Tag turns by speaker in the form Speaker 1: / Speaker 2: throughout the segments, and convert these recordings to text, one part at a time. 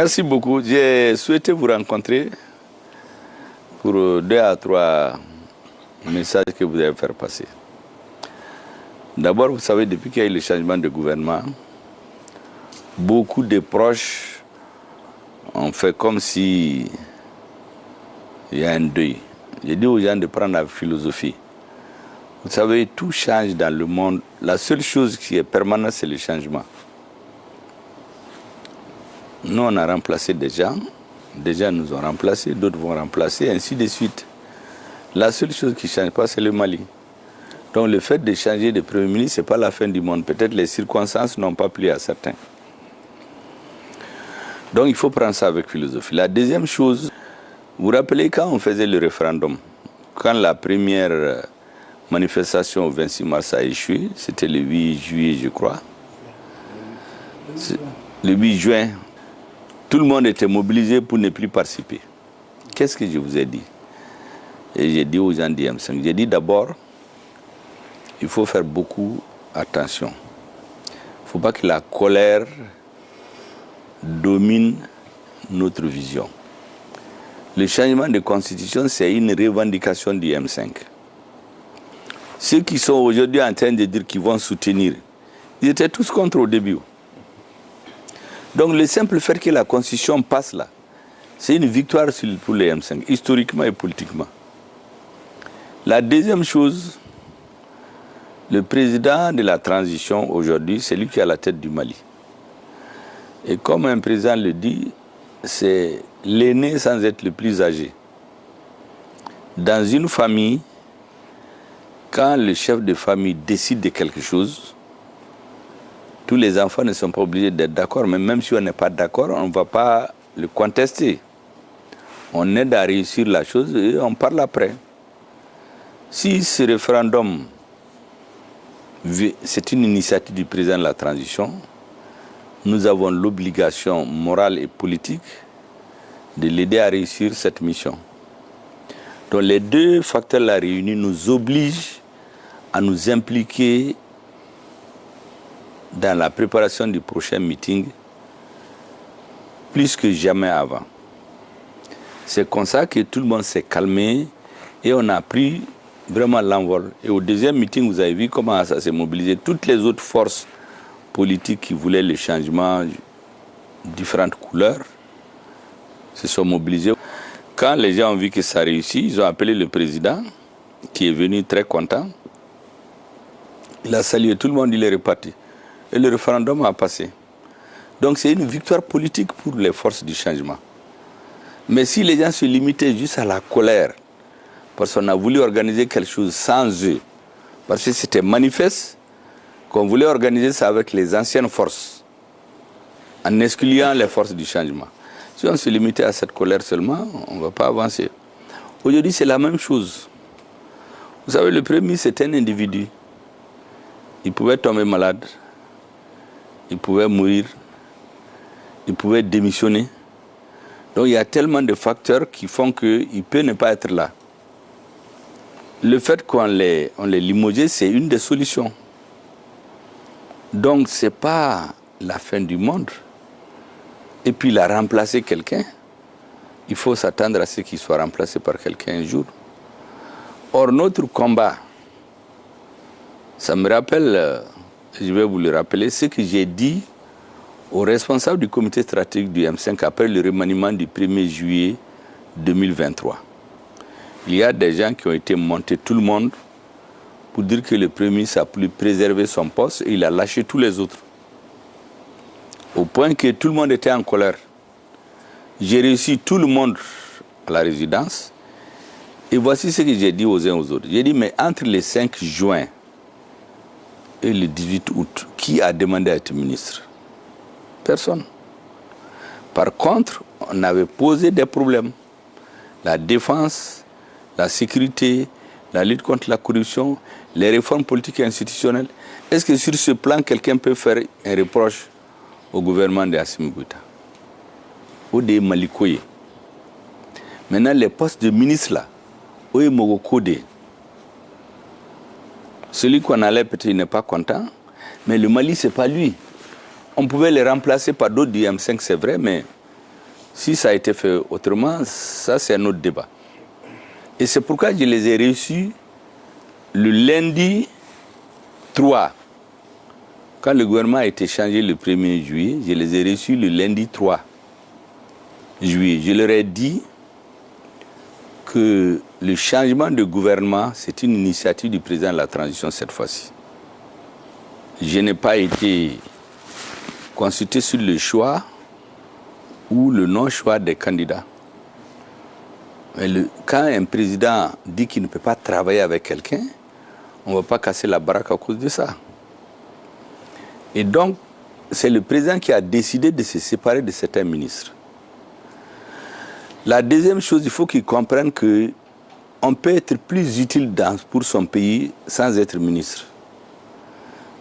Speaker 1: Merci beaucoup. J'ai souhaité vous rencontrer pour 2 à 3 messages que vous allez faire passer. D'abord, vous savez, depuis qu'il y a eu le changement de gouvernement, beaucoup de proches ont fait comme si il y a un deuil. J'ai dit aux gens de prendre la philosophie. Vous savez, tout change dans le monde. La seule chose qui est permanente, c'est le changement. Nous, on a remplacé des gens nous ont remplacés, d'autres vont remplacer, ainsi de suite. La seule chose qui ne change pas, c'est le Mali. Donc le fait de changer de Premier ministre, ce n'est pas la fin du monde. Peut-être les circonstances n'ont pas plu à certains. Donc il faut prendre ça avec philosophie. La deuxième chose, vous vous rappelez quand on faisait le référendum, quand la première manifestation au 26 mars a échoué, c'était le 8 juillet, je crois. Le 8 juin, tout le monde était mobilisé pour ne plus participer. Qu'est-ce que je vous ai dit? Et j'ai dit aux gens du M5, j'ai dit d'abord, il faut faire beaucoup attention. Il ne faut pas que la colère domine notre vision. Le changement de constitution, c'est une revendication du M5. Ceux qui sont aujourd'hui en train de dire qu'ils vont soutenir, ils étaient tous contre au début. Donc le simple fait que la constitution passe là, c'est une victoire pour les M5, historiquement et politiquement. La deuxième chose, le président de la transition aujourd'hui, c'est lui qui est à la tête du Mali. Et comme un président le dit, c'est l'aîné sans être le plus âgé. Dans une famille, quand le chef de famille décide de quelque chose, tous les enfants ne sont pas obligés d'être d'accord, mais même si on n'est pas d'accord, on ne va pas le contester. On aide à réussir la chose et on parle après. Si ce référendum, c'est une initiative du président de la transition, nous avons l'obligation morale et politique de l'aider à réussir cette mission. Donc les deux facteurs-là réunis nous obligent à nous impliquer dans la préparation du prochain meeting plus que jamais avant. C'est comme ça que tout le monde s'est calmé et on a pris vraiment l'envol. Et au deuxième meeting, vous avez vu comment ça s'est mobilisé. Toutes les autres forces politiques qui voulaient le changement, différentes couleurs, se sont mobilisées. Quand les gens ont vu que ça réussit, ils ont appelé le président, qui est venu très content. Il a salué tout le monde, il est reparti. Et le référendum a passé. Donc c'est une victoire politique pour les forces du changement. Mais si les gens se limitaient juste à la colère, parce qu'on a voulu organiser quelque chose sans eux, parce que c'était manifeste qu'on voulait organiser ça avec les anciennes forces, en excluant les forces du changement. Si on se limitait à cette colère seulement, on ne va pas avancer. Aujourd'hui, c'est la même chose. Vous savez, le premier, c'est un individu. Il pouvait tomber malade, il pouvait mourir, il pouvait démissionner. Donc il y a tellement de facteurs qui font qu'il peut ne pas être là. Le fait qu'on les limoge, c'est une des solutions. Donc ce n'est pas la fin du monde. Et puis il a remplacé quelqu'un. Il faut s'attendre à ce qu'il soit remplacé par quelqu'un un jour. Or notre combat, ça me rappelle, je vais vous le rappeler, ce que j'ai dit aux responsables du comité stratégique du M5 après le remaniement du 1er juillet 2023. Il y a des gens qui ont été montés, tout le monde, pour dire que le Premier ministre a pu préserver son poste et il a lâché tous les autres. Au point que tout le monde était en colère. J'ai réussi tout le monde à la résidence. Et voici ce que j'ai dit aux uns aux autres. J'ai dit, mais entre le 5 juin et le 18 août, qui a demandé à être ministre? Personne. Par contre, on avait posé des problèmes. La défense, la sécurité, la lutte contre la corruption, les réformes politiques et institutionnelles. Est-ce que sur ce plan, quelqu'un peut faire un reproche au gouvernement de Assimi Goïta ou de Malikoye? Maintenant, les postes de ministre là, Oye Mogokode, celui qu'on allait peut-être il n'est pas content, mais le Mali, ce n'est pas lui. On pouvait les remplacer par d'autres du M5, c'est vrai, mais Si ça a été fait autrement, ça c'est un autre débat. Et c'est pourquoi je les ai reçus le lundi 3. Quand le gouvernement a été changé le 1er juillet, je les ai reçus le lundi 3 juillet. Je leur ai dit que le changement de gouvernement, c'est une initiative du président de la transition cette fois-ci. Je n'ai pas été consulté sur le choix ou le non-choix des candidats. Mais quand un président dit qu'il ne peut pas travailler avec quelqu'un, on ne va pas casser la baraque à cause de ça. Et donc, c'est le président qui a décidé de se séparer de certains ministres. La deuxième chose, il faut qu'il comprenne qu'on peut être plus utile pour son pays sans être ministre.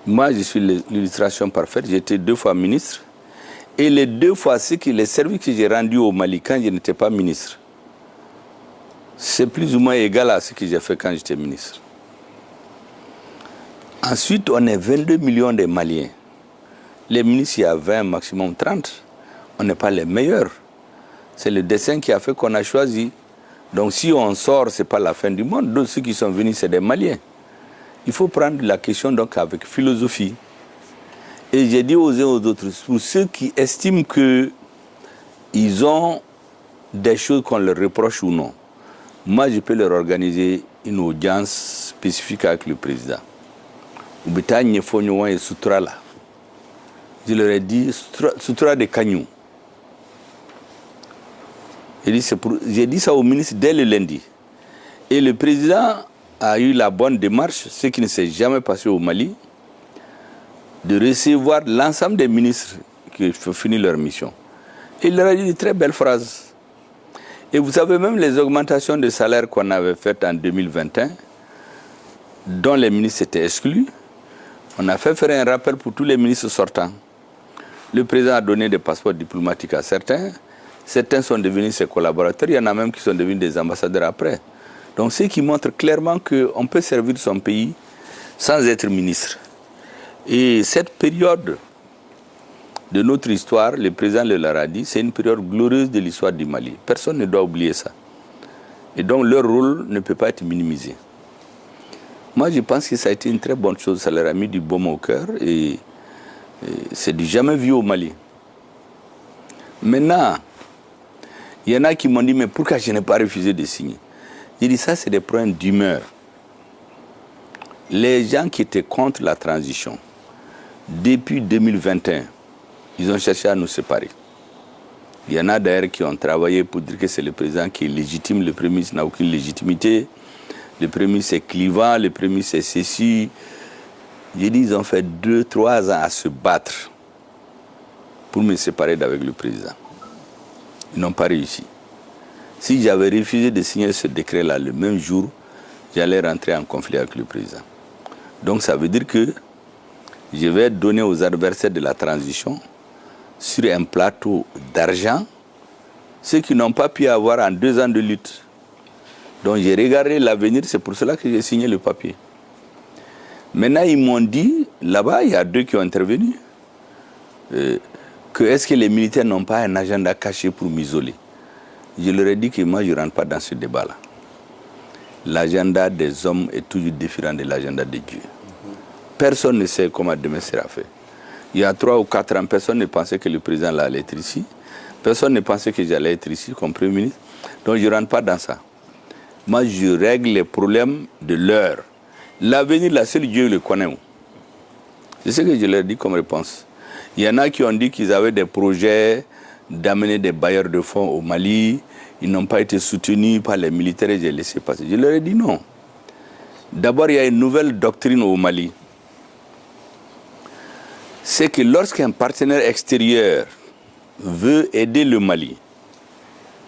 Speaker 1: Moi, je suis l'illustration parfaite. J'ai été 2 fois ministre. Et les 2 fois, les services que j'ai rendus au Mali quand je n'étais pas ministre, c'est plus ou moins égal à ce que j'ai fait quand j'étais ministre. Ensuite, on est 22 millions de Maliens. Les ministres, il y a 20, maximum 30. On n'est pas les meilleurs. C'est le dessin qui a fait qu'on a choisi. Donc si on sort, ce n'est pas la fin du monde. Donc ceux qui sont venus, c'est des Maliens. Il faut prendre la question donc avec philosophie. Et j'ai dit aux uns aux autres, pour ceux qui estiment qu'ils ont des choses qu'on leur reproche ou non, moi je peux leur organiser une audience spécifique avec le président. Je leur ai dit, Soutra de Kanyou. J'ai dit ça au ministre dès le lundi. Et le président a eu la bonne démarche, ce qui ne s'est jamais passé au Mali, de recevoir l'ensemble des ministres qui ont fini leur mission. Et il leur a dit de très belles phrases. Et vous savez, même les augmentations de salaire qu'on avait faites en 2021, dont les ministres étaient exclus, on a fait faire un rappel pour tous les ministres sortants. Le président a donné des passeports diplomatiques à certains. Certains sont devenus ses collaborateurs. Il y en a même qui sont devenus des ambassadeurs après. Donc, ce qui montre clairement qu'on peut servir son pays sans être ministre. Et cette période de notre histoire, le président le leur a dit, c'est une période glorieuse de l'histoire du Mali. Personne ne doit oublier ça. Et donc, leur rôle ne peut pas être minimisé. Moi, je pense que ça a été une très bonne chose. Ça leur a mis du baume au cœur et c'est du jamais vu au Mali. Maintenant, il y en a qui m'ont dit, mais pourquoi je n'ai pas refusé de signer? J'ai dit, ça, c'est des problèmes d'humeur. Les gens qui étaient contre la transition, depuis 2021, ils ont cherché à nous séparer. Il y en a d'ailleurs qui ont travaillé pour dire que c'est le président qui est légitime, le Premier ministre n'a aucune légitimité, le Premier ministre est clivant, le Premier ministre est ceci. J'ai dit, ils ont fait 2-3 ans à se battre pour me séparer d'avec le président. Ils n'ont pas réussi. Si j'avais refusé de signer ce décret-là le même jour, j'allais rentrer en conflit avec le président. Donc ça veut dire que je vais donner aux adversaires de la transition, sur un plateau d'argent, ce qu'ils n'ont pas pu avoir en 2 ans de lutte. Donc j'ai regardé l'avenir, c'est pour cela que j'ai signé le papier. Maintenant, ils m'ont dit, là-bas, il y a 2 qui ont intervenu, que est-ce que les militaires n'ont pas un agenda caché pour m'isoler? Je leur ai dit que moi, je ne rentre pas dans ce débat-là. L'agenda des hommes est toujours différent de l'agenda de Dieu. Personne ne sait comment demain sera fait. Il y a 3 ou 4 ans, personne ne pensait que le président allait être ici. Personne ne pensait que j'allais être ici comme Premier ministre. Donc je ne rentre pas dans ça. Moi, je règle les problèmes de l'heure. L'avenir, là, seul Dieu le connaît. C'est ce que je leur dis comme réponse. Il y en a qui ont dit qu'ils avaient des projets d'amener des bailleurs de fonds au Mali. Ils n'ont pas été soutenus par les militaires et j'ai laissé passer. Je leur ai dit non. D'abord, il y a une nouvelle doctrine au Mali. C'est que lorsqu'un partenaire extérieur veut aider le Mali,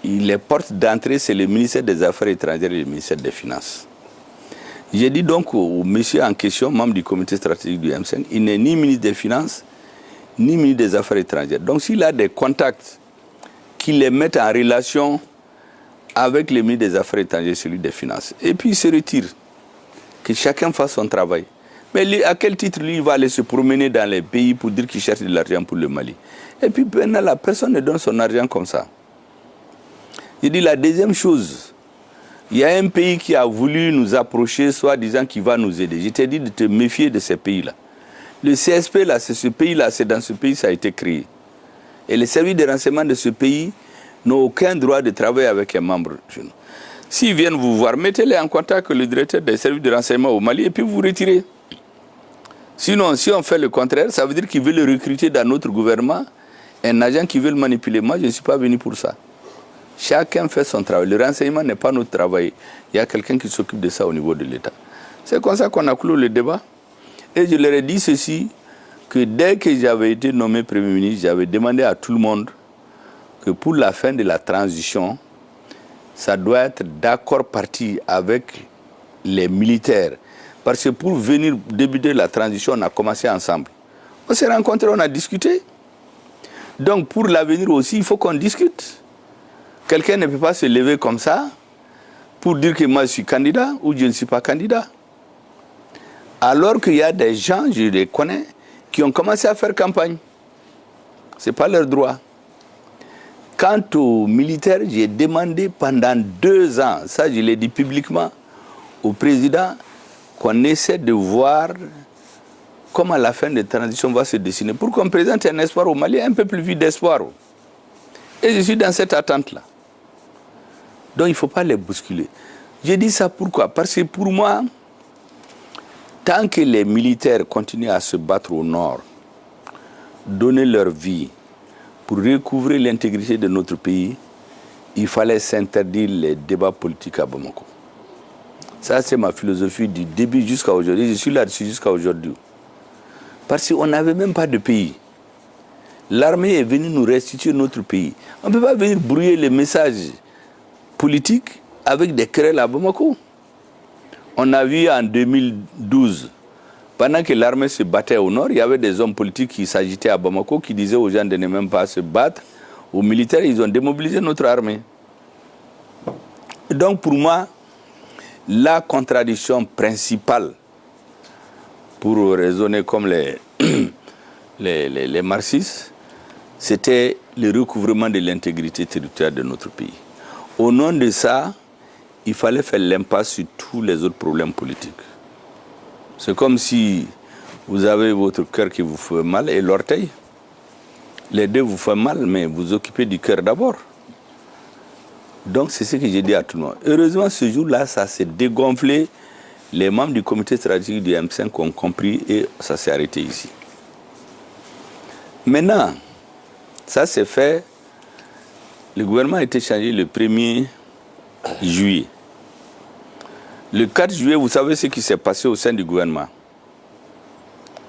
Speaker 1: les portes d'entrée, c'est le ministère des Affaires étrangères et le ministère des Finances. J'ai dit donc au monsieur en question, membre du comité stratégique du M5, il n'est ni ministre des Finances, ni ministre des Affaires étrangères. Donc s'il a des contacts qui les mettent en relation avec le ministre des Affaires étrangères, celui des Finances, et puis il se retire, que chacun fasse son travail. Mais lui, à quel titre lui, il va aller se promener dans les pays pour dire qu'il cherche de l'argent pour le Mali? Et puis maintenant, la personne ne donne son argent comme ça. J'ai dit la deuxième chose, il y a un pays qui a voulu nous approcher, soi-disant qu'il va nous aider. Je t'ai dit de te méfier de ces pays-là. Le CSP, là, c'est ce pays-là, c'est dans ce pays que ça a été créé. Et les services de renseignement de ce pays n'ont aucun droit de travailler avec un membre. S'ils viennent vous voir, mettez-les en contact avec le directeur des services de renseignement au Mali et puis vous retirez. Sinon, si on fait le contraire, ça veut dire qu'ils veulent recruter dans notre gouvernement un agent qui veut le manipuler. Moi, je ne suis pas venu pour ça. Chacun fait son travail. Le renseignement n'est pas notre travail. Il y a quelqu'un qui s'occupe de ça au niveau de l'État. C'est comme ça qu'on a clos le débat. Et je leur ai dit ceci, que dès que j'avais été nommé Premier ministre, j'avais demandé à tout le monde que pour la fin de la transition, ça doit être d'accord parti avec les militaires. Parce que pour venir débuter la transition, on a commencé ensemble. On s'est rencontrés, on a discuté. Donc pour l'avenir aussi, il faut qu'on discute. Quelqu'un ne peut pas se lever comme ça pour dire que moi je suis candidat ou je ne suis pas candidat. Alors qu'il y a des gens, je les connais, qui ont commencé à faire campagne. Ce n'est pas leur droit. Quant aux militaires, j'ai demandé pendant 2 ans, ça je l'ai dit publiquement, au président, qu'on essaie de voir comment la fin de la transition va se dessiner, pour qu'on présente un espoir au Mali, un peu plus vite d'espoir. Et je suis dans cette attente-là. Donc il ne faut pas les bousculer. Je dis ça pourquoi? Parce que pour moi, tant que les militaires continuent à se battre au nord, donner leur vie pour recouvrer l'intégrité de notre pays, il fallait s'interdire les débats politiques à Bamako. Ça, c'est ma philosophie du début jusqu'à aujourd'hui. Je suis là-dessus jusqu'à aujourd'hui. Parce qu'on n'avait même pas de pays. L'armée est venue nous restituer notre pays. On ne peut pas venir brouiller les messages politiques avec des querelles à Bamako. On a vu en 2012, pendant que l'armée se battait au nord, il y avait des hommes politiques qui s'agitaient à Bamako, qui disaient aux gens de ne même pas se battre. Aux militaires, ils ont démobilisé notre armée. Donc pour moi, la contradiction principale, pour raisonner comme les marxistes, c'était le recouvrement de l'intégrité territoriale de notre pays. Au nom de ça, il fallait faire l'impasse sur tous les autres problèmes politiques. C'est comme si vous avez votre cœur qui vous fait mal et l'orteil. Les deux vous font mal, mais vous occupez du cœur d'abord. Donc c'est ce que j'ai dit à tout le monde. Heureusement, ce jour-là, ça s'est dégonflé. Les membres du comité stratégique du M5 ont compris et ça s'est arrêté ici. Maintenant, ça s'est fait. Le gouvernement a été changé le 1er juillet. Le 4 juillet, vous savez ce qui s'est passé au sein du gouvernement.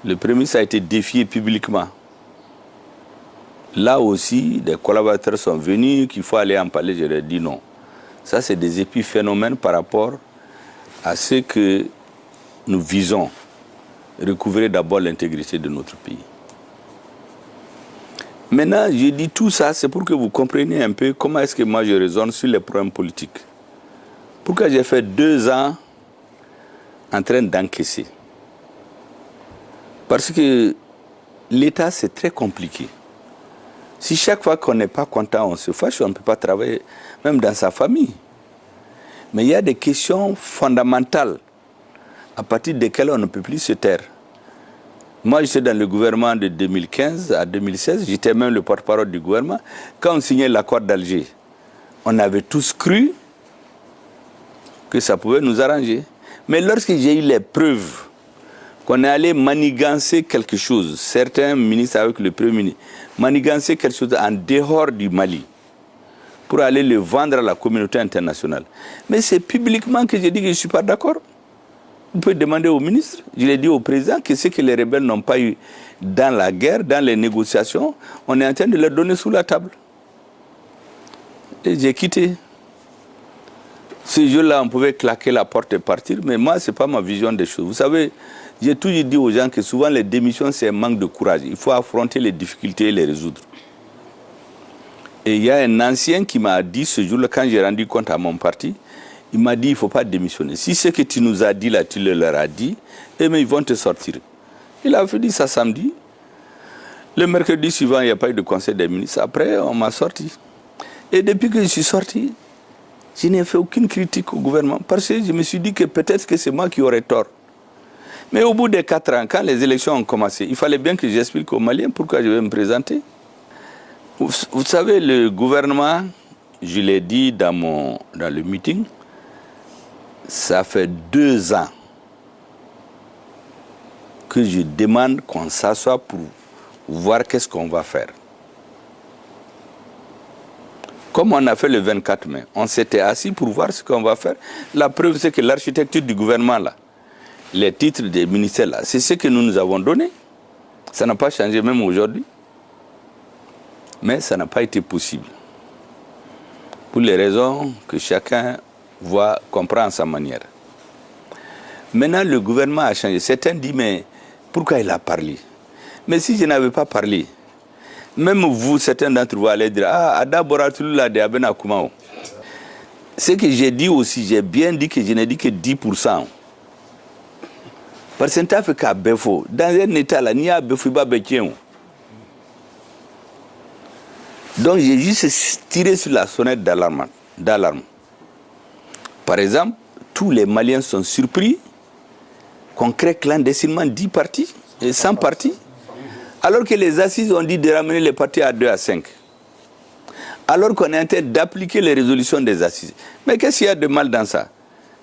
Speaker 1: Le Premier ministre a été défié publiquement. Là aussi, des collaborateurs sont venus, qu'il faut aller en parler, je leur ai dit non. Ça, c'est des épiphénomènes par rapport à ce que nous visons. Recouvrer d'abord l'intégrité de notre pays. Maintenant, je dis tout ça, c'est pour que vous compreniez un peu comment est-ce que moi je raisonne sur les problèmes politiques. Pourquoi j'ai fait 2 ans en train d'encaisser? Parce que l'État, c'est très compliqué. Si chaque fois qu'on n'est pas content, on se fâche, on ne peut pas travailler, même dans sa famille. Mais il y a des questions fondamentales à partir desquelles on ne peut plus se taire. Moi, j'étais dans le gouvernement de 2015 à 2016, j'étais même le porte-parole du gouvernement. Quand on signait l'accord d'Alger, on avait tous cru que ça pouvait nous arranger. Mais lorsque j'ai eu les preuves qu'on est allé manigancer quelque chose, certains ministres avec le Premier ministre, manigancer quelque chose en dehors du Mali pour aller le vendre à la communauté internationale. Mais c'est publiquement que j'ai dit que je ne suis pas d'accord. Vous pouvez demander au ministre, je l'ai dit au président, que ce que les rebelles n'ont pas eu dans la guerre, dans les négociations, on est en train de leur donner sous la table. Et j'ai quitté. Ce jour-là, on pouvait claquer la porte et partir, mais moi, ce n'est pas ma vision des choses. Vous savez, j'ai toujours dit aux gens que souvent les démissions, c'est un manque de courage. Il faut affronter les difficultés et les résoudre. Et il y a un ancien qui m'a dit ce jour-là, quand j'ai rendu compte à mon parti, il m'a dit, il ne faut pas démissionner. Si ce que tu nous as dit là, tu leur as dit, eh bien, ils vont te sortir. Il a fait dit ça samedi. Le mercredi suivant, il n'y a pas eu de conseil des ministres. Après, on m'a sorti. Et depuis que je suis sorti, Je n'ai fait aucune critique au gouvernement parce que je me suis dit que peut-être que c'est moi qui aurais tort. Mais au bout des 4 ans, quand les élections ont commencé, il fallait bien que j'explique aux Maliens pourquoi je vais me présenter. Vous savez, le gouvernement, je l'ai dit dans le meeting, ça fait 2 ans que je demande qu'on s'assoie pour voir qu'est-ce qu'on va faire. Comme on a fait le 24 mai, on s'était assis pour voir ce qu'on va faire. La preuve, c'est que l'architecture du gouvernement, là, les titres des ministères, là, c'est ce que nous avons donné. Ça n'a pas changé même aujourd'hui. Mais ça n'a pas été possible. Pour les raisons que chacun comprend à sa manière. Maintenant, le gouvernement a changé. Certains disent, mais pourquoi il a parlé? Mais si je n'avais pas parlé, même vous, certains d'entre vous allez dire, ce que j'ai dit aussi, j'ai bien dit que je n'ai dit que 10%. Parce que dans un état là, il n'y a pas de. Donc j'ai juste tiré sur la sonnette d'alarme. Par exemple, tous les Maliens sont surpris qu'on crée clandestinement 10 partis et 100 partis, alors que les assises ont dit de ramener les partis à 2 à 5. Alors qu'on est en train d'appliquer les résolutions des assises. Mais qu'est-ce qu'il y a de mal dans ça?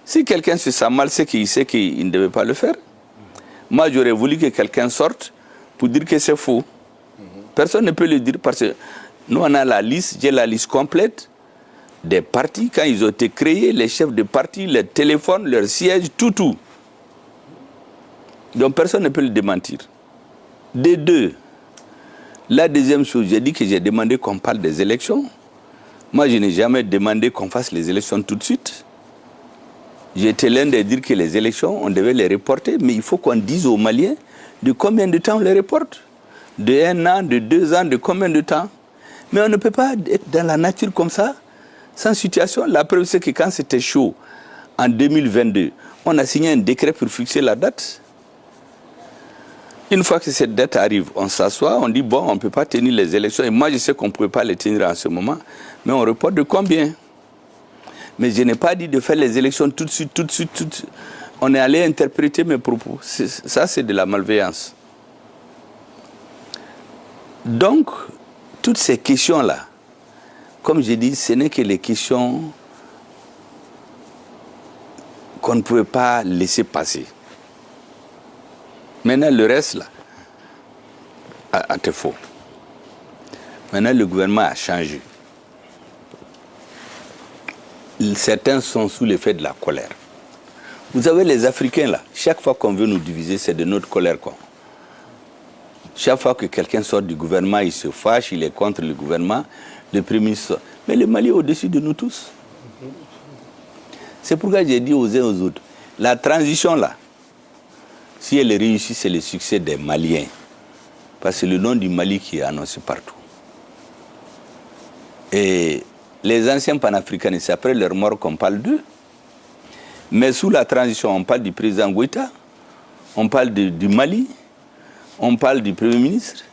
Speaker 1: Si quelqu'un se sent mal, c'est qu'il sait qu'il ne devait pas le faire. Moi, j'aurais voulu que quelqu'un sorte pour dire que c'est faux. Personne ne peut le dire parce que nous, on a la liste, j'ai la liste complète des partis. Quand ils ont été créés, les chefs de partis, leurs téléphones, leurs sièges, tout. Donc personne ne peut le démentir. Des deux. La deuxième chose, j'ai dit que j'ai demandé qu'on parle des élections. Moi, je n'ai jamais demandé qu'on fasse les élections tout de suite. J'étais l'un de dire que les élections, on devait les reporter, mais il faut qu'on dise aux Maliens de combien de temps on les reporte. De 1 an, de 2 ans, de combien de temps. Mais on ne peut pas être dans la nature comme ça, sans situation. La preuve, c'est que quand c'était chaud, en 2022, on a signé un décret pour fixer la date. Une fois que cette date arrive, on s'assoit, on dit, bon, on ne peut pas tenir les élections. Et moi, je sais qu'on ne pouvait pas les tenir en ce moment, mais on reporte de combien? Mais je n'ai pas dit de faire les élections tout de suite. On est allé interpréter mes propos. Ça, c'est de la malveillance. Donc, toutes ces questions-là, comme je dis, ce n'est que les questions qu'on ne pouvait pas laisser passer. Maintenant, le reste, là, c'est faux. Maintenant, le gouvernement a changé. Certains sont sous l'effet de la colère. Vous avez les Africains, là, chaque fois qu'on veut nous diviser, c'est de notre colère, quoi. Chaque fois que quelqu'un sort du gouvernement, il se fâche, il est contre le gouvernement, le Premier ministre sort. Mais le Mali est au-dessus de nous tous. C'est pourquoi j'ai dit aux uns et aux autres, la transition là, si elle est réussie, c'est le succès des Maliens. Parce que c'est le nom du Mali qui est annoncé partout. Et les anciens panafricanistes, c'est après leur mort qu'on parle d'eux. Mais sous la transition, on parle du président Goïta, on parle du Mali, on parle du Premier ministre.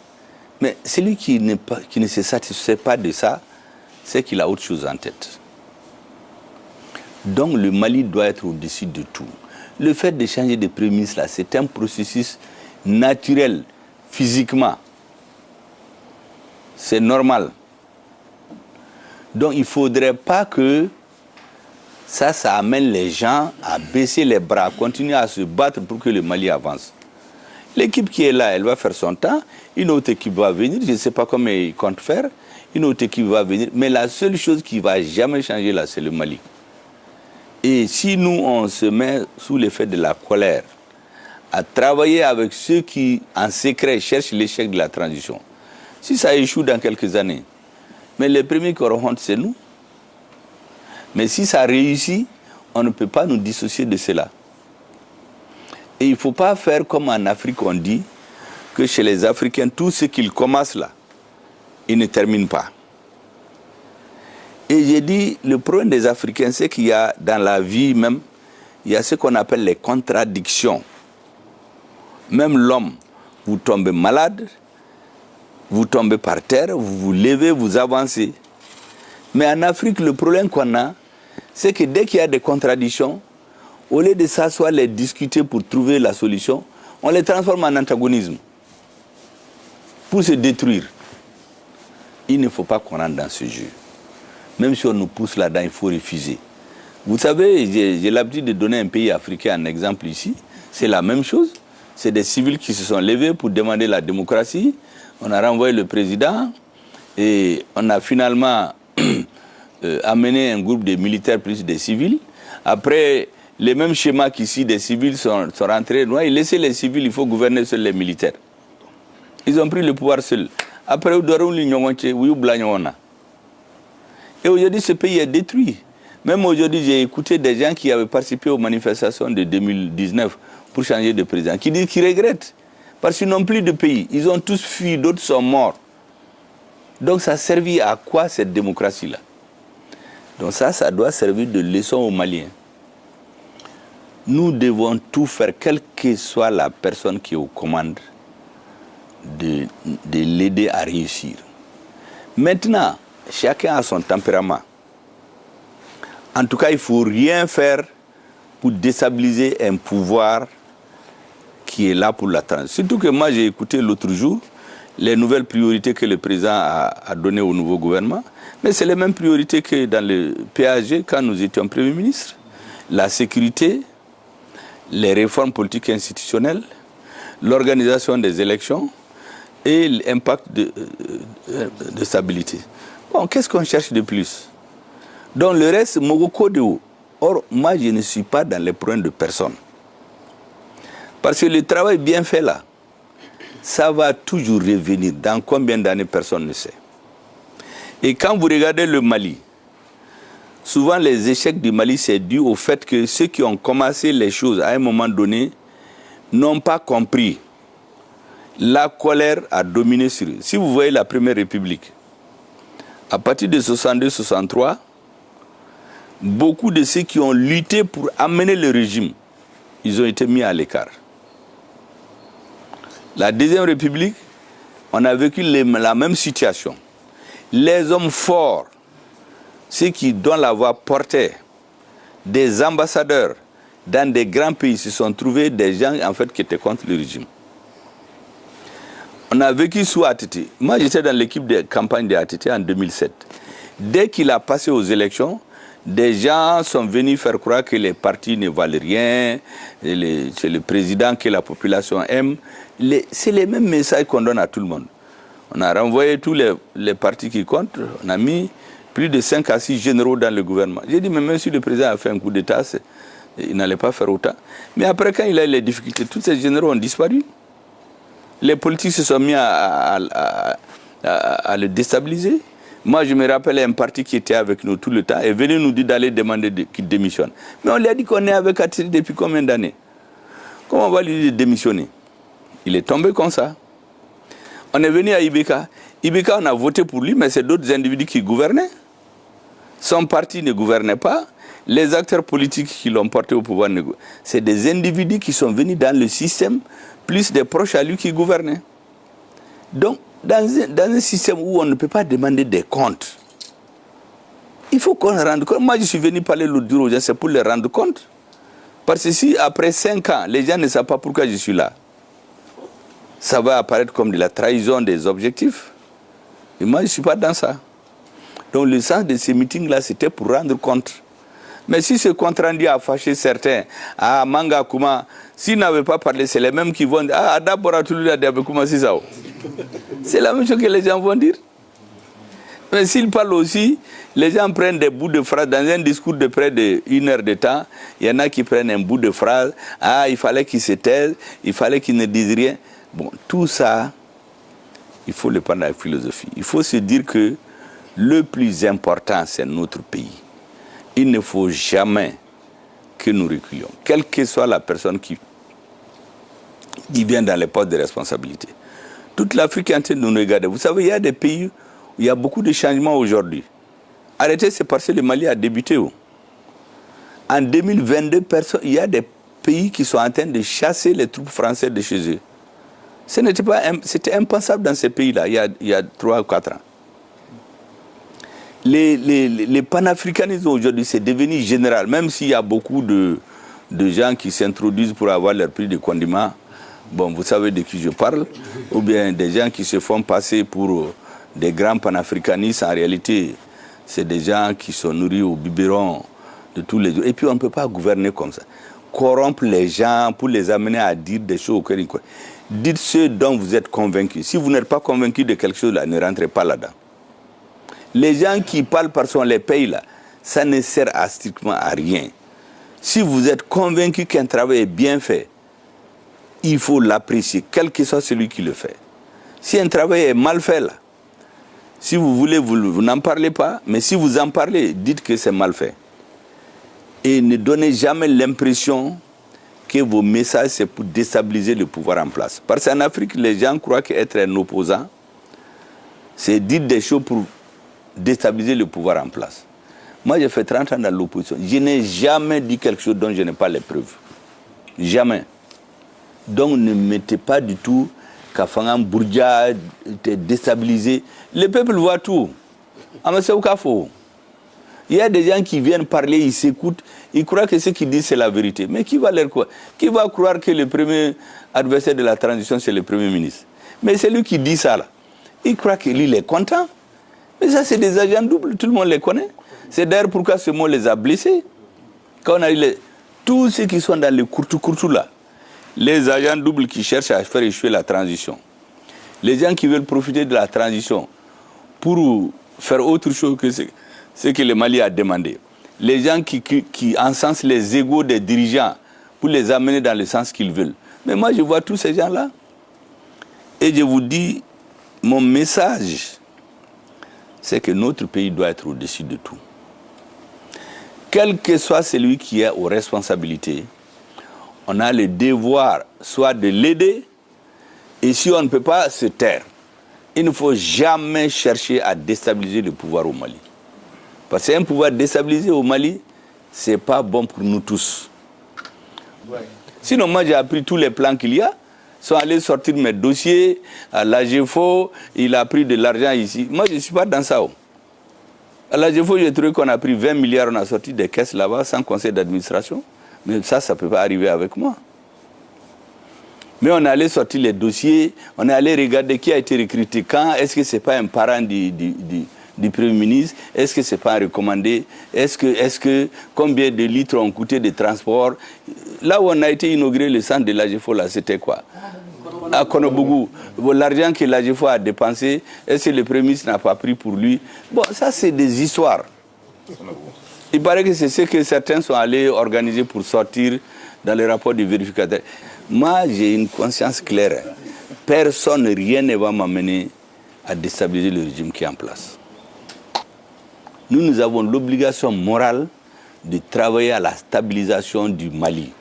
Speaker 1: Mais celui qui ne se satisfait pas de ça, c'est qu'il a autre chose en tête. Donc le Mali doit être au-dessus de tout. Le fait de changer de Premier ministre, là, c'est un processus naturel, physiquement. C'est normal. Donc il ne faudrait pas que ça amène les gens à baisser les bras, à continuer à se battre pour que le Mali avance. L'équipe qui est là, elle va faire son temps. Une autre équipe va venir, je ne sais pas comment ils comptent faire. Une autre équipe va venir. Mais la seule chose qui ne va jamais changer là, c'est le Mali. Et si nous, on se met sous l'effet de la colère, à travailler avec ceux qui, en secret, cherchent l'échec de la transition, si ça échoue dans quelques années, mais les premiers qui auront honte, c'est nous. Mais si ça réussit, on ne peut pas nous dissocier de cela. Et il ne faut pas faire comme en Afrique, on dit, que chez les Africains, tout ce qu'ils commencent là, ils ne terminent pas. Et j'ai dit, le problème des Africains, c'est qu'il y a dans la vie même, il y a ce qu'on appelle les contradictions. Même l'homme, vous tombez malade, vous tombez par terre, vous vous levez, vous avancez. Mais en Afrique, le problème qu'on a, c'est que dès qu'il y a des contradictions, au lieu de s'asseoir, les discuter pour trouver la solution, on les transforme en antagonisme pour se détruire. Il ne faut pas qu'on rentre dans ce jeu. Même si on nous pousse là-dedans, il faut refuser. Vous savez, j'ai l'habitude de donner un pays africain en exemple ici. C'est la même chose. C'est des civils qui se sont levés pour demander la démocratie. On a renvoyé le président et on a finalement amené un groupe de militaires plus des civils. Après, les mêmes schémas qu'ici des civils sont rentrés. Ils laissaient les civils, il faut gouverner seuls les militaires. Ils ont pris le pouvoir seuls. Après, et aujourd'hui, ce pays est détruit. Même aujourd'hui, j'ai écouté des gens qui avaient participé aux manifestations de 2019 pour changer de président, qui disent qu'ils regrettent. Parce qu'ils n'ont plus de pays. Ils ont tous fui, d'autres sont morts. Donc ça a servi à quoi cette démocratie-là? Donc ça doit servir de leçon aux Maliens. Nous devons tout faire, quelle que soit la personne qui est aux commandes, de l'aider à réussir. Maintenant, chacun a son tempérament. En tout cas, il ne faut rien faire pour déstabiliser un pouvoir qui est là pour la transition. Surtout que moi, j'ai écouté l'autre jour les nouvelles priorités que le président a données au nouveau gouvernement. Mais c'est les mêmes priorités que dans le PAG quand nous étions Premier ministre. La sécurité, les réformes politiques et institutionnelles, l'organisation des élections et l'impact de stabilité. Bon, qu'est-ce qu'on cherche de plus? Donc le reste, Mogoko de haut. Or, moi, je ne suis pas dans les problèmes de personne. Parce que le travail bien fait là, ça va toujours revenir. Dans combien d'années, personne ne sait. Et quand vous regardez le Mali, souvent les échecs du Mali, c'est dû au fait que ceux qui ont commencé les choses à un moment donné n'ont pas compris. La colère a dominé sur eux. Si vous voyez la Première République, à partir de 62-63, beaucoup de ceux qui ont lutté pour amener le régime, ils ont été mis à l'écart. La Deuxième République, on a vécu la même situation. Les hommes forts, ceux qui donnent la voix portée, des ambassadeurs dans des grands pays, se sont trouvés des gens en fait qui étaient contre le régime. On a vécu sous ATT. Moi, j'étais dans l'équipe de campagne de ATT en 2007. Dès qu'il a passé aux élections, des gens sont venus faire croire que les partis ne valent rien, c'est le président que la population aime. C'est les mêmes messages qu'on donne à tout le monde. On a renvoyé tous les partis qui comptent, on a mis plus de 5 à 6 généraux dans le gouvernement. J'ai dit, mais même si le président a fait un coup d'État, il n'allait pas faire autant. Mais après, quand il a eu les difficultés, tous ces généraux ont disparu. Les politiques se sont mis à le déstabiliser. Moi, je me rappelle un parti qui était avec nous tout le temps et venait nous dire d'aller demander qu'il démissionne. Mais on lui a dit qu'on est avec Attili depuis combien d'années? Comment on va lui dire de démissionner? Il est tombé comme ça. On est venu à Ibeka. Ibeka, on a voté pour lui, mais c'est d'autres individus qui gouvernaient. Son parti ne gouvernait pas. Les acteurs politiques qui l'ont porté au pouvoir, c'est des individus qui sont venus dans le système, plus des proches à lui qui gouvernaient. Donc, dans un système où on ne peut pas demander des comptes, il faut qu'on rende compte. Moi, je suis venu parler l'autre jour aux gens, c'est pour les rendre compte. Parce que si, après 5 ans, les gens ne savent pas pourquoi je suis là, ça va apparaître comme de la trahison des objectifs. Et moi, je ne suis pas dans ça. Donc, le sens de ces meetings-là, c'était pour rendre compte. Mais si ce compte rendu a fâché certains, ah, Manga Kuma, s'ils n'avaient pas parlé, c'est les mêmes qui vont dire, ah, d'abord, c'est la même chose que les gens vont dire. Mais s'ils parlent aussi, les gens prennent des bouts de phrases. Dans un discours de près d'1 heure de temps, il y en a qui prennent un bout de phrase. Ah, il fallait qu'ils se taisent, il fallait qu'ils ne disent rien. Bon, tout ça, il faut le prendre à la philosophie. Il faut se dire que le plus important, c'est notre pays. Il ne faut jamais que nous reculions, quelle que soit la personne qui vient dans les postes de responsabilité. Toute l'Afrique est en train de nous regarder. Vous savez, il y a des pays où il y a beaucoup de changements aujourd'hui. Arrêtez, c'est parce que le Mali a débuté. En 2022, il y a des pays qui sont en train de chasser les troupes françaises de chez eux. C'était impensable dans ces pays-là, il y a 3 ou 4 ans. Les panafricanismes aujourd'hui, c'est devenu général, même s'il y a beaucoup de gens qui s'introduisent pour avoir leur prix de condiment. Bon, vous savez de qui je parle, ou bien des gens qui se font passer pour des grands panafricanistes. En réalité, c'est des gens qui sont nourris au biberon de tous les jours. Et puis, on ne peut pas gouverner comme ça. Corrompre les gens pour les amener à dire des choses auxquelles ils croient. Dites ce dont vous êtes convaincus. Si vous n'êtes pas convaincu de quelque chose, là, ne rentrez pas là-dedans. Les gens qui parlent parce qu'on les paye, là, ça ne sert strictement à rien. Si vous êtes convaincu qu'un travail est bien fait, il faut l'apprécier, quel que soit celui qui le fait. Si un travail est mal fait, là, si vous voulez, vous n'en parlez pas, mais si vous en parlez, dites que c'est mal fait. Et ne donnez jamais l'impression que vos messages, c'est pour déstabiliser le pouvoir en place. Parce qu'en Afrique, les gens croient qu'être un opposant, c'est dire des choses pour déstabiliser le pouvoir en place. Moi, j'ai fait 30 ans dans l'opposition. Je n'ai jamais dit quelque chose dont je n'ai pas les preuves. Jamais. Donc, ne mettez pas du tout Kafangam Bourdia, déstabilisé. Le peuple voit tout. Il y a des gens qui viennent parler, ils s'écoutent, ils croient que ce qu'ils disent, c'est la vérité. Mais qui va leur croire? Qui va croire que le premier adversaire de la transition, c'est le Premier ministre? Mais c'est lui qui dit ça, là. Il croit qu'il est content. Mais ça, c'est des agents doubles, tout le monde les connaît. C'est d'ailleurs pourquoi ce mot les a blessés. Quand on a eu tous ceux qui sont dans les courtou là, les agents doubles qui cherchent à faire échouer la transition, les gens qui veulent profiter de la transition pour faire autre chose que ce que le Mali a demandé, les gens qui encensent les égos des dirigeants pour les amener dans le sens qu'ils veulent. Mais moi, je vois tous ces gens-là et je vous dis, mon message, c'est que notre pays doit être au-dessus de tout. Quel que soit celui qui est aux responsabilités, on a le devoir soit de l'aider, et si on ne peut pas se taire, il ne faut jamais chercher à déstabiliser le pouvoir au Mali. Parce qu'un pouvoir déstabilisé au Mali, ce n'est pas bon pour nous tous. Ouais. Sinon, moi j'ai appris tous les plans qu'il y a, sont allés sortir mes dossiers à l'AGFO, il a pris de l'argent ici. Moi je ne suis pas dans ça. À l'AGFO, j'ai trouvé qu'on a pris 20 milliards, on a sorti des caisses là-bas sans conseil d'administration. Mais ça ne peut pas arriver avec moi. Mais on est allé sortir les dossiers, on est allé regarder qui a été recruté quand, est-ce que ce n'est pas un parent du Premier ministre, est-ce que ce n'est pas un recommandé, est-ce que combien de litres ont coûté de transport. Là où on a été inauguré le centre de l'AGFO, là, c'était quoi? À Konobougou. L'argent que l'AGFO a dépensé, est-ce que le Premier ministre n'a pas pris pour lui? Bon, ça c'est des histoires. Il paraît que c'est ce que certains sont allés organiser pour sortir dans les rapports du vérificateur. Moi, j'ai une conscience claire. Personne, rien ne va m'amener à déstabiliser le régime qui est en place. Nous avons l'obligation morale de travailler à la stabilisation du Mali.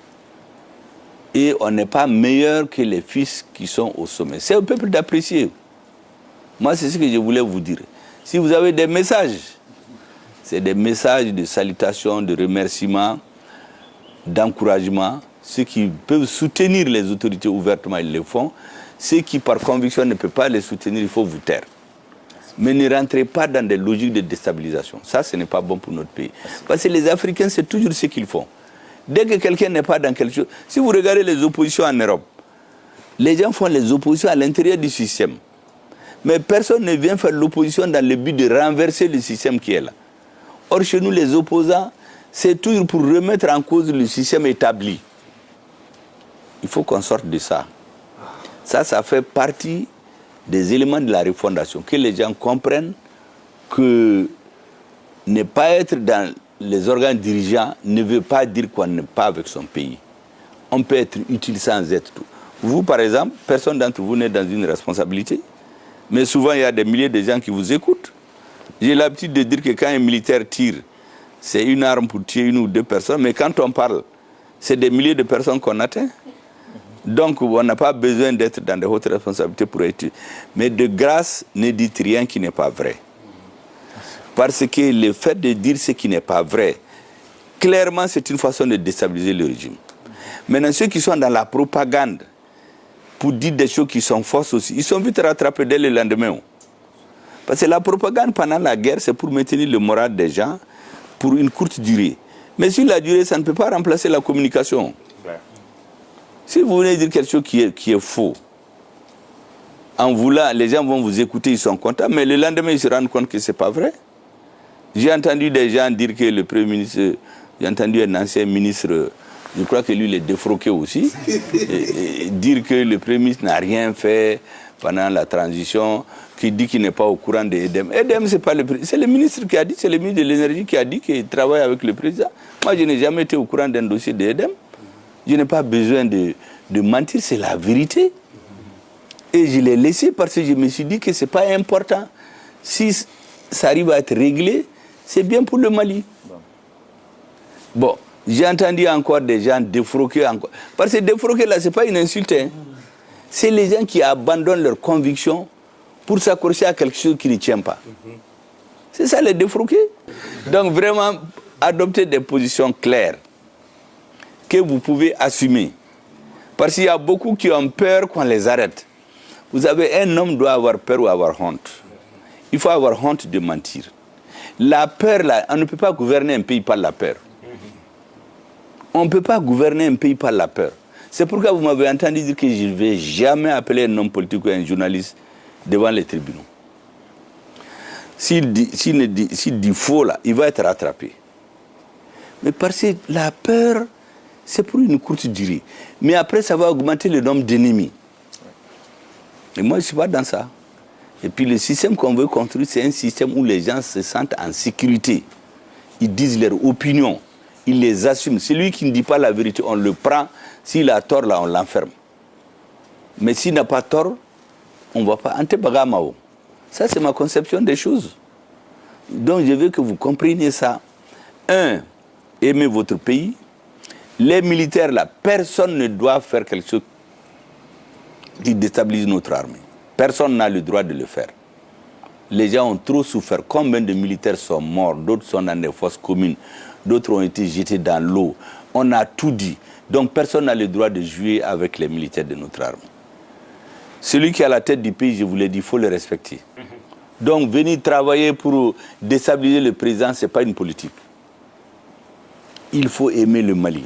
Speaker 1: Et on n'est pas meilleur que les fils qui sont au sommet. C'est au peuple d'apprécier. Moi, c'est ce que je voulais vous dire. Si vous avez des messages, c'est des messages de salutation, de remerciement, d'encouragement. Ceux qui peuvent soutenir les autorités ouvertement, ils le font. Ceux qui, par conviction, ne peuvent pas les soutenir, il faut vous taire. Mais ne rentrez pas dans des logiques de déstabilisation. Ça, ce n'est pas bon pour notre pays. Parce que les Africains, c'est toujours ce qu'ils font. Dès que quelqu'un n'est pas dans quelque chose... Si vous regardez les oppositions en Europe, les gens font les oppositions à l'intérieur du système. Mais personne ne vient faire l'opposition dans le but de renverser le système qui est là. Or, chez nous, les opposants, c'est toujours pour remettre en cause le système établi. Il faut qu'on sorte de ça. Ça fait partie des éléments de la refondation. Que les gens comprennent que ne pas être dans les organes dirigeants ne veut pas dire qu'on n'est pas avec son pays. On peut être utile sans être tout. Vous, par exemple, personne d'entre vous n'est dans une responsabilité. Mais souvent, il y a des milliers de gens qui vous écoutent. J'ai l'habitude de dire que quand un militaire tire, c'est une arme pour tuer une ou deux personnes. Mais quand on parle, c'est des milliers de personnes qu'on atteint. Donc, on n'a pas besoin d'être dans de hautes responsabilités pour être tué. Mais de grâce, ne dites rien qui n'est pas vrai. Parce que le fait de dire ce qui n'est pas vrai, clairement, c'est une façon de déstabiliser le régime. Maintenant, ceux qui sont dans la propagande, pour dire des choses qui sont fausses aussi, ils sont vite rattrapés dès le lendemain. Parce que la propagande pendant la guerre, c'est pour maintenir le moral des gens pour une courte durée. Mais sur la durée, ça ne peut pas remplacer la communication. Si vous voulez dire quelque chose qui est faux, en voulant, les gens vont vous écouter, ils sont contents, mais le lendemain, ils se rendent compte que ce n'est pas vrai. J'ai entendu des gens dire que le Premier ministre, j'ai entendu un ancien ministre, je crois que lui, il est défroqué aussi, et dire que le Premier ministre n'a rien fait pendant la transition, qui dit qu'il n'est pas au courant de EDEM. EDEM, c'est le ministre qui a dit, c'est le ministre de l'énergie qui a dit qu'il travaille avec le président. Moi, je n'ai jamais été au courant d'un dossier de EDEM. Je n'ai pas besoin de mentir, c'est la vérité. Et je l'ai laissé parce que je me suis dit que ce n'est pas important. Si ça arrive à être réglé, c'est bien pour le Mali. Bon, j'ai entendu encore des gens défroquer encore. Parce que défroquer là, ce n'est pas une insulte. Hein. C'est les gens qui abandonnent leurs convictions pour s'accrocher à quelque chose qui ne tient pas. C'est ça les défroquer. Donc vraiment, adopter des positions claires que vous pouvez assumer. Parce qu'il y a beaucoup qui ont peur qu'on les arrête. Vous savez, un homme doit avoir peur ou avoir honte. Il faut avoir honte de mentir. La peur, là, on ne peut pas gouverner un pays par la peur. On ne peut pas gouverner un pays par la peur. C'est pourquoi vous m'avez entendu dire que je ne vais jamais appeler un homme politique ou un journaliste devant les tribunaux. S'il dit faux, là, il va être rattrapé. Mais parce que la peur, c'est pour une courte durée. Mais après, ça va augmenter le nombre d'ennemis. Et moi, je ne suis pas dans ça. Et puis le système qu'on veut construire, c'est un système où les gens se sentent en sécurité. Ils disent leur opinion. Ils les assument. Celui qui ne dit pas la vérité, on le prend. S'il a tort, là, on l'enferme. Mais s'il n'a pas tort, on ne va pas. Antebagamao. Ça, c'est ma conception des choses. Donc, je veux que vous compreniez ça. Un, aimez votre pays. Les militaires, là, personne ne doit faire quelque chose qui déstabilise notre armée. Personne n'a le droit de le faire. Les gens ont trop souffert. Combien de militaires sont morts? D'autres sont dans des fosses communes. D'autres ont été jetés dans l'eau. On a tout dit. Donc personne n'a le droit de jouer avec les militaires de notre armée. Celui qui est à la tête du pays, je vous l'ai dit, il faut le respecter. Donc venir travailler pour déstabiliser le président, ce n'est pas une politique. Il faut aimer le Mali.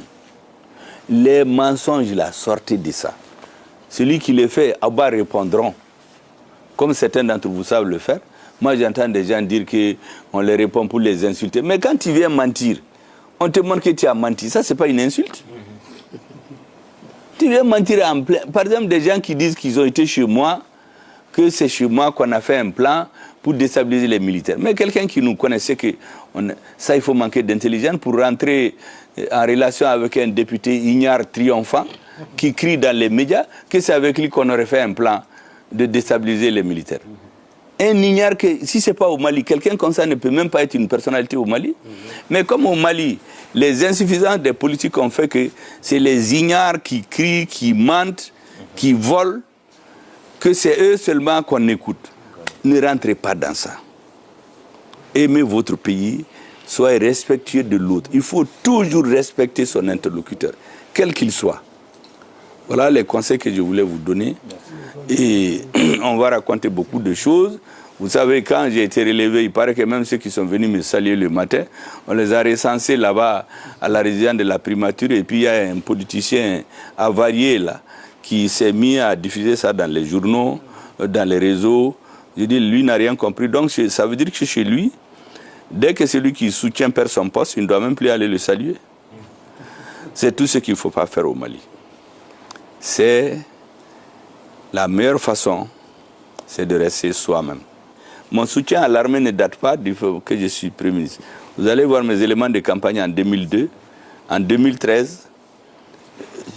Speaker 1: Les mensonges, là, sortez de ça. Celui qui les fait, à bas répondront. Comme certains d'entre vous savent le faire. Moi, j'entends des gens dire qu'on les répond pour les insulter. Mais quand tu viens mentir, on te montre que tu as menti. Ça, ce n'est pas une insulte. Tu viens mentir en plein. Par exemple, des gens qui disent qu'ils ont été chez moi, que c'est chez moi qu'on a fait un plan pour déstabiliser les militaires. Mais quelqu'un qui nous connaissait que ça, il faut manquer d'intelligence pour rentrer en relation avec un député ignare triomphant qui crie dans les médias que c'est avec lui qu'on aurait fait un plan de déstabiliser les militaires. Un ignare que, si ce n'est pas au Mali, quelqu'un comme ça ne peut même pas être une personnalité au Mali. Mais comme au Mali, les insuffisances des politiques ont fait que c'est les ignares qui crient, qui mentent, qui volent, que c'est eux seulement qu'on écoute. Ne rentrez pas dans ça. Aimez votre pays, soyez respectueux de l'autre. Il faut toujours respecter son interlocuteur, quel qu'il soit. Voilà les conseils que je voulais vous donner. Et on va raconter beaucoup de choses. Vous savez, quand j'ai été relevé, il paraît que même ceux qui sont venus me saluer le matin, on les a recensés là-bas à la résidence de la primature. Et puis il y a un politicien avarié là, qui s'est mis à diffuser ça dans les journaux, dans les réseaux. Je dis, lui n'a rien compris. Donc ça veut dire que chez lui, dès que celui qui soutient perd son poste, il ne doit même plus aller le saluer. C'est tout ce qu'il ne faut pas faire au Mali. C'est la meilleure façon, c'est de rester soi-même. Mon soutien à l'armée ne date pas du fait que je suis Premier ministre. Vous allez voir mes éléments de campagne en 2002, en 2013,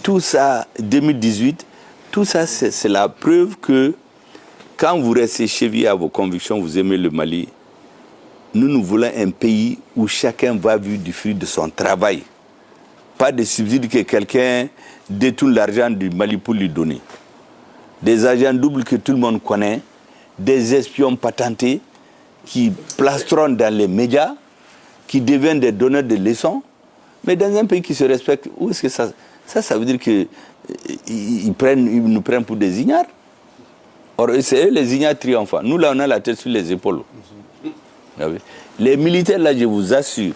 Speaker 1: tout ça, 2018, tout ça, c'est la preuve que quand vous restez chevillé à vos convictions, vous aimez le Mali, nous voulons un pays où chacun va vivre du fruit de son travail. Pas de subsides que quelqu'un détourne l'argent du Mali pour lui donner. Des agents doubles que tout le monde connaît, des espions patentés qui plastronnent dans les médias, qui deviennent des donneurs de leçons. Mais dans un pays qui se respecte, où est-ce que ça veut dire qu'ils nous prennent pour des ignares? Or, c'est eux les ignares triomphants. Nous, là, on a la tête sur les épaules. Les militaires, là, je vous assure,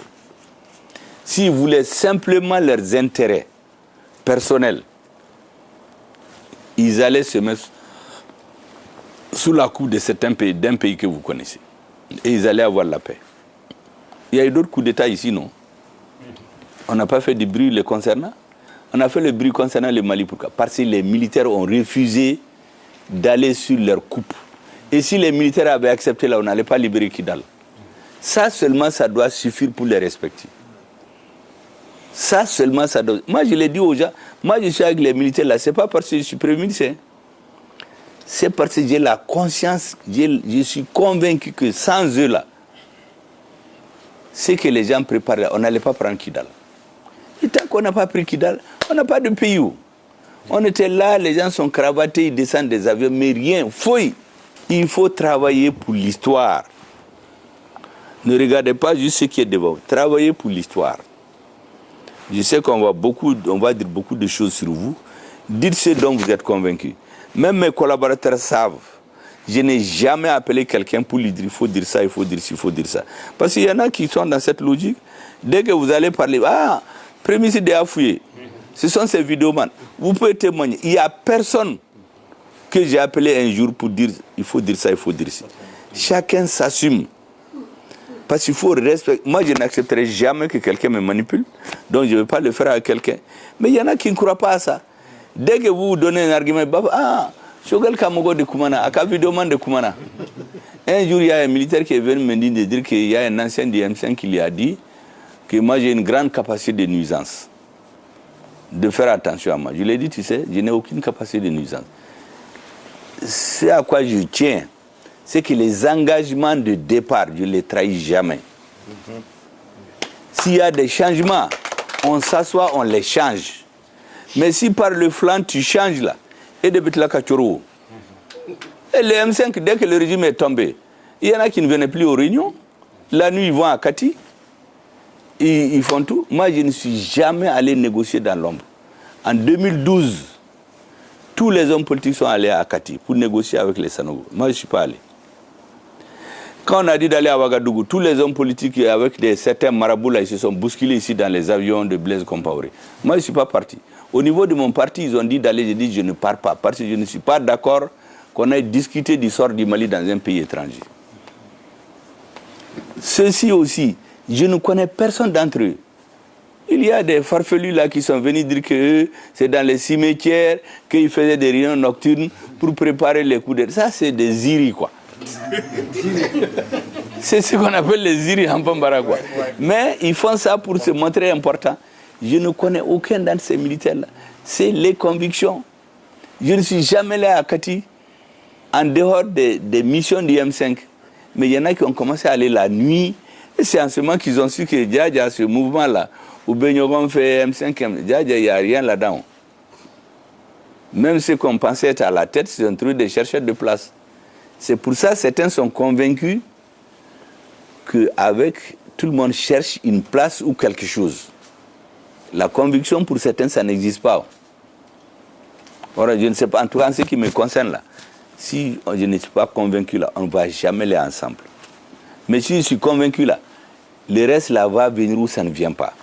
Speaker 1: s'ils voulaient simplement leurs intérêts personnels, ils allaient se mettre sous la coupe de certains pays, d'un pays que vous connaissez. Et ils allaient avoir la paix. Il y a eu d'autres coups d'État ici, non? On n'a pas fait de bruit les concernant. On a fait le bruit concernant le Mali. Pourquoi? Parce que les militaires ont refusé d'aller sur leur coupe. Et si les militaires avaient accepté là, on n'allait pas libérer Kidal. Ça seulement, ça doit suffire pour les respecter. Ça seulement, ça doit... Moi, je l'ai dit aux gens, moi, je suis avec les militaires là, c'est pas parce que je suis premier ministre. C'est parce que j'ai la conscience, je suis convaincu que sans eux là, ce que les gens préparent là, on n'allait pas prendre Kidal. Et tant qu'on n'a pas pris Kidal, on n'a pas de pays où. On était là, les gens sont cravatés, ils descendent des avions, mais rien, fouille. Il faut travailler pour l'histoire. Ne regardez pas juste ce qui est devant vous. Travaillez pour l'histoire. Je sais qu'on va dire beaucoup de choses sur vous. Dites ce dont vous êtes convaincus. Même mes collaborateurs savent. Je n'ai jamais appelé quelqu'un pour lui dire il faut dire ça, il faut dire ci, il faut dire ça. Parce qu'il y en a qui sont dans cette logique. Dès que vous allez parler, premier ministre de Afouye, ce sont ces vidéomans. Vous pouvez témoigner. Il n'y a personne que j'ai appelé un jour pour dire il faut dire ça, il faut dire ça. Chacun s'assume. Parce qu'il faut respecter. Moi, je n'accepterai jamais que quelqu'un me manipule. Donc, je ne vais pas le faire à quelqu'un. Mais il y en a qui ne croient pas à ça. Dès que vous donnez un argument, Shogal Kamogo de Koumana, Aka vidéoman de Koumana. Un jour, il y a un militaire qui est venu me dire qu'il y a un ancien du M5 qui lui a dit que moi, j'ai une grande capacité de nuisance. De faire attention à moi. Je lui ai dit, tu sais, je n'ai aucune capacité de nuisance. C'est à quoi je tiens. C'est que les engagements de départ, je ne les trahis jamais. S'il y a des changements, on s'assoit, on les change. Mais si par le flanc, tu changes là, et de la Kachoro. Et les M5, dès que le régime est tombé, il y en a qui ne venaient plus aux réunions. La nuit, ils vont à Kati. Ils font tout. Moi, je ne suis jamais allé négocier dans l'ombre. En 2012, tous les hommes politiques sont allés à Kati pour négocier avec les Sanogo. Moi, je ne suis pas allé. Quand on a dit d'aller à Ouagadougou, tous les hommes politiques avec certains marabouts là, ils se sont bousculés ici dans les avions de Blaise Compaoré. Moi, je ne suis pas parti. Au niveau de mon parti, ils ont dit d'aller. J'ai dit je ne pars pas parce que je ne suis pas d'accord qu'on aille discuter du sort du Mali dans un pays étranger. Ceci aussi, je ne connais personne d'entre eux. Il y a des farfelus là qui sont venus dire que c'est dans les cimetières qu'ils faisaient des réunions nocturnes pour préparer les coups d'État. Ça, c'est des iris, quoi. C'est ce qu'on appelle les iris en Pambara, quoi. Mais ils font ça pour se montrer important. Je ne connais aucun d'entre ces militaires-là. C'est les convictions. Je ne suis jamais là à Kati, en dehors des missions du M5. Mais il y en a qui ont commencé à aller la nuit. Et c'est en ce moment qu'ils ont su que Djadja, ce mouvement-là, où Benyogon fait M5, Djadja, il n'y a rien là-dedans. Même ceux qu'on pensait être à la tête, c'est un truc des chercheurs de place. C'est pour ça que certains sont convaincus qu'avec tout le monde cherche une place ou quelque chose. La conviction pour certains, ça n'existe pas. Or, je ne sais pas, en tout cas en ce qui me concerne là, si je ne suis pas convaincu là, on ne va jamais aller ensemble. Mais si je suis convaincu là, le reste là va venir où ça ne vient pas.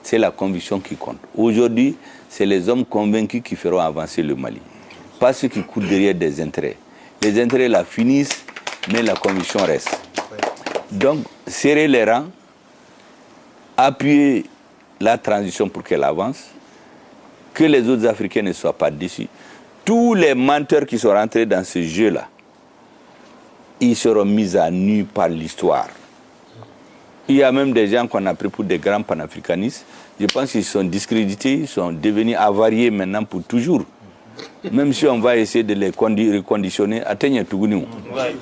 Speaker 1: C'est la conviction qui compte. Aujourd'hui, c'est les hommes convaincus qui feront avancer le Mali. Pas ceux qui courent derrière des intérêts. Les intérêts là finissent, mais la conviction reste. Donc, serrer les rangs, appuyer la transition pour qu'elle avance, que les autres Africains ne soient pas déçus. Tous les menteurs qui sont rentrés dans ce jeu-là, ils seront mis à nu par l'histoire. Il y a même des gens qu'on a pris pour des grands panafricanistes. Je pense qu'ils sont discrédités, ils sont devenus avariés maintenant pour toujours. Même si on va essayer de les reconditionner, atteignez Tougouni.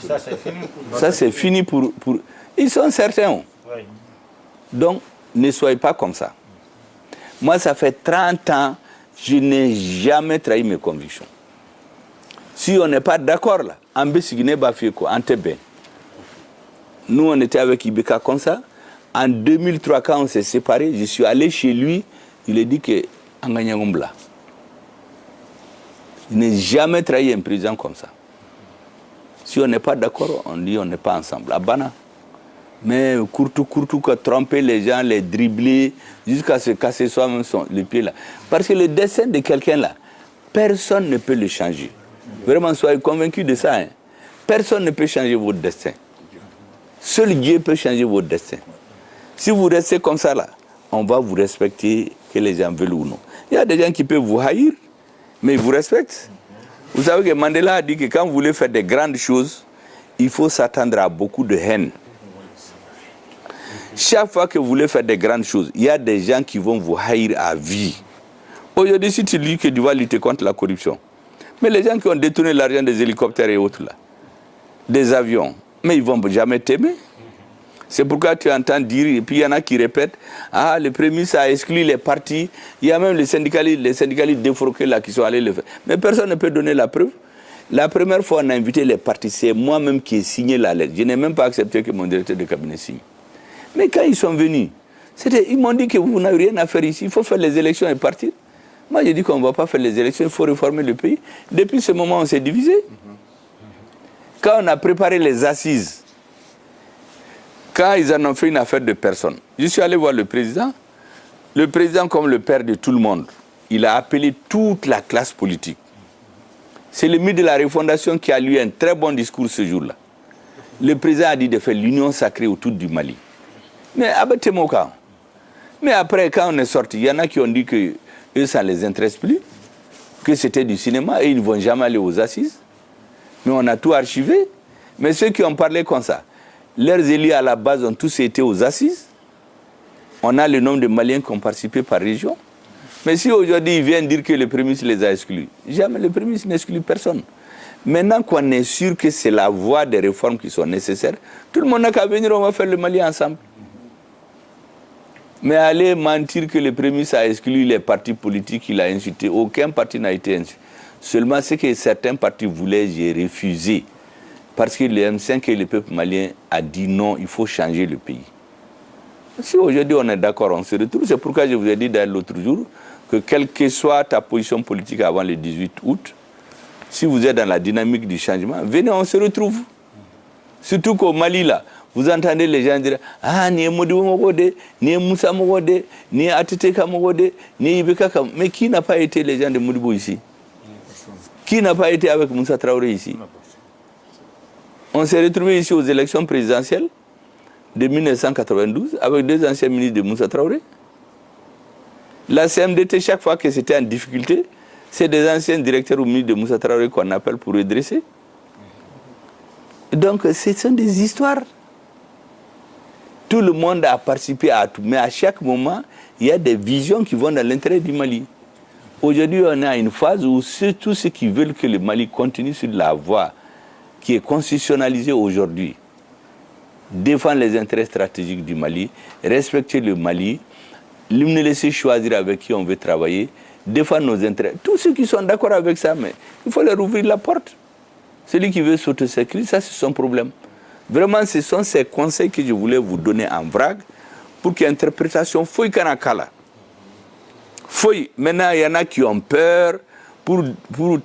Speaker 2: Ça, c'est fini.
Speaker 1: Ça, c'est fini pour... Ils sont certains.
Speaker 2: Oui.
Speaker 1: Donc, ne soyez pas comme ça. Moi, ça fait 30 ans, je n'ai jamais trahi mes convictions. Si on n'est pas d'accord là, en Bessigné Bafieko, en Tébé, nous on était avec Ibeka comme ça. En 2003, quand on s'est séparés, je suis allé chez lui, il a dit que Anganyangombla. Je n'ai jamais trahi un président comme ça. Si on n'est pas d'accord, on dit on n'est pas ensemble. Abana. Mais courtou, que tromper les gens, les dribbler, jusqu'à se casser soi-même les pieds là. Parce que le destin de quelqu'un là, personne ne peut le changer. Vraiment, soyez convaincus de ça. Hein. Personne ne peut changer votre destin. Seul Dieu peut changer votre destin. Si vous restez comme ça là, on va vous respecter, que les gens veulent ou non. Il y a des gens qui peuvent vous haïr, mais ils vous respectent. Vous savez que Mandela a dit que quand vous voulez faire des grandes choses, il faut s'attendre à beaucoup de haine. Chaque fois que vous voulez faire des grandes choses, il y a des gens qui vont vous haïr à vie. Aujourd'hui, si tu dis que tu vas lutter contre la corruption, mais les gens qui ont détourné l'argent des hélicoptères et autres là, des avions, mais ils ne vont jamais t'aimer. C'est pourquoi tu entends dire, et puis il y en a qui répètent, ah, le Premier ministre a exclu les partis, il y a même les syndicalistes défroqués là qui sont allés le faire. Mais personne ne peut donner la preuve. La première fois on a invité les partis, c'est moi-même qui ai signé la lettre. Je n'ai même pas accepté que mon directeur de cabinet signe. Mais quand ils sont venus, ils m'ont dit que vous n'avez rien à faire ici, il faut faire les élections et partir. Moi, j'ai dit qu'on ne va pas faire les élections, il faut réformer le pays. Depuis ce moment, on s'est divisé. Quand on a préparé les assises, quand ils en ont fait une affaire de personne, je suis allé voir le président, comme le père de tout le monde, il a appelé toute la classe politique. C'est le ministre de la Refondation qui a lu un très bon discours ce jour-là. Le président a dit de faire l'union sacrée autour du Mali. Mais abattez-moi au cas. Mais après, quand on est sorti, il y en a qui ont dit que eux, ça ne les intéresse plus, que c'était du cinéma et ils ne vont jamais aller aux assises. Mais on a tout archivé. Mais ceux qui ont parlé comme ça, leurs élus à la base ont tous été aux assises. On a le nombre de Maliens qui ont participé par région. Mais si aujourd'hui ils viennent dire que le Premier ministre les a exclus, jamais le Premier ministre n'exclut personne. Maintenant qu'on est sûr que c'est la voie des réformes qui sont nécessaires, tout le monde n'a qu'à venir, on va faire le Mali ensemble. Mais aller mentir que le Premier ministre a exclu les partis politiques qu'il a insultés, aucun parti n'a été insulté. Seulement ce que certains partis voulaient, j'ai refusé. Parce que le M5 et le peuple malien a dit non, il faut changer le pays. Si aujourd'hui on est d'accord, on se retrouve. C'est pourquoi je vous ai dit l'autre jour que quelle que soit ta position politique avant le 18 août, si vous êtes dans la dynamique du changement, venez, on se retrouve. Surtout qu'au Mali, là, vous entendez les gens dire « Ah, ni Modibo Mogode, ni Moussa Mogode, ni Ateteka Mogode, ni Ibeka Kam. » Mais qui n'a pas été les gens de Modibo ici? Qui n'a pas été avec Moussa Traoré ici? On s'est retrouvés ici aux élections présidentielles de 1992 avec deux anciens ministres de Moussa Traoré. La CMDT, chaque fois que c'était en difficulté, c'est des anciens directeurs ou ministres de Moussa Traoré qu'on appelle pour redresser. Donc, ce sont des histoires. Tout le monde a participé à tout. Mais à chaque moment, il y a des visions qui vont dans l'intérêt du Mali. Aujourd'hui, on est à une phase où tous ceux qui veulent que le Mali continue sur la voie qui est constitutionnalisée aujourd'hui, défendre les intérêts stratégiques du Mali, respecter le Mali, nous laisser choisir avec qui on veut travailler, défendre nos intérêts. Tous ceux qui sont d'accord avec ça, mais il faut leur ouvrir la porte. Celui qui veut s'auto-sécuriser, ça c'est son problème. Vraiment, ce sont ces conseils que je voulais vous donner en vrague pour qu'il y ait une interprétation fouille kanakala. Fouille. Maintenant, il y en a qui ont peur. Pour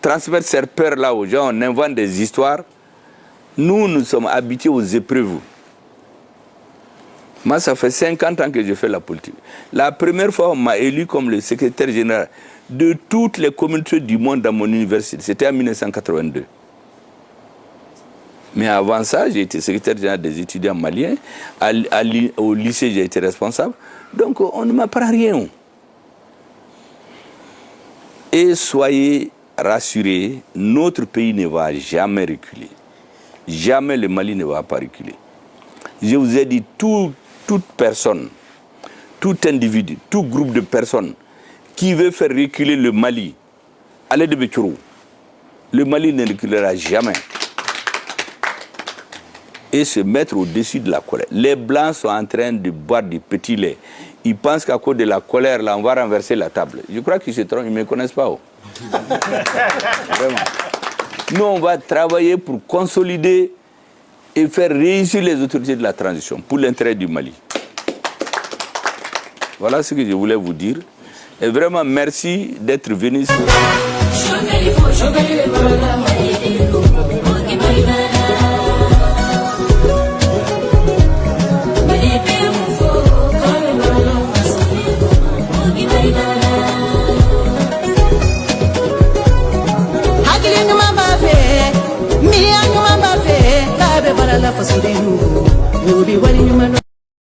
Speaker 1: transmettre cette peur-là aux gens, on invente des histoires. Nous sommes habitués aux épreuves. Moi, ça fait 50 ans que je fais la politique. La première fois, on m'a élu comme le secrétaire général de toutes les communautés du monde dans mon université. C'était en 1982. Mais avant ça, j'ai été secrétaire général des étudiants maliens. Au lycée, j'ai été responsable. Donc, on ne m'apprend rien. Et soyez rassurés, notre pays ne va jamais reculer. Jamais le Mali ne va pas reculer. Je vous ai dit, toute personne, tout individu, tout groupe de personnes qui veut faire reculer le Mali, allez de Bétchourou. Le Mali ne reculera jamais. Et se mettre au-dessus de la colère. Les Blancs sont en train de boire du petit lait. Ils pensent qu'à cause de la colère, là, on va renverser la table. Je crois qu'ils se trompent, ils ne me connaissent pas. Oh. Vraiment. Nous, on va travailler pour consolider et faire réussir les autorités de la transition pour l'intérêt du Mali. Voilà ce que je voulais vous dire. Et vraiment, merci d'être venus.
Speaker 2: fasudenu, we'll be well in your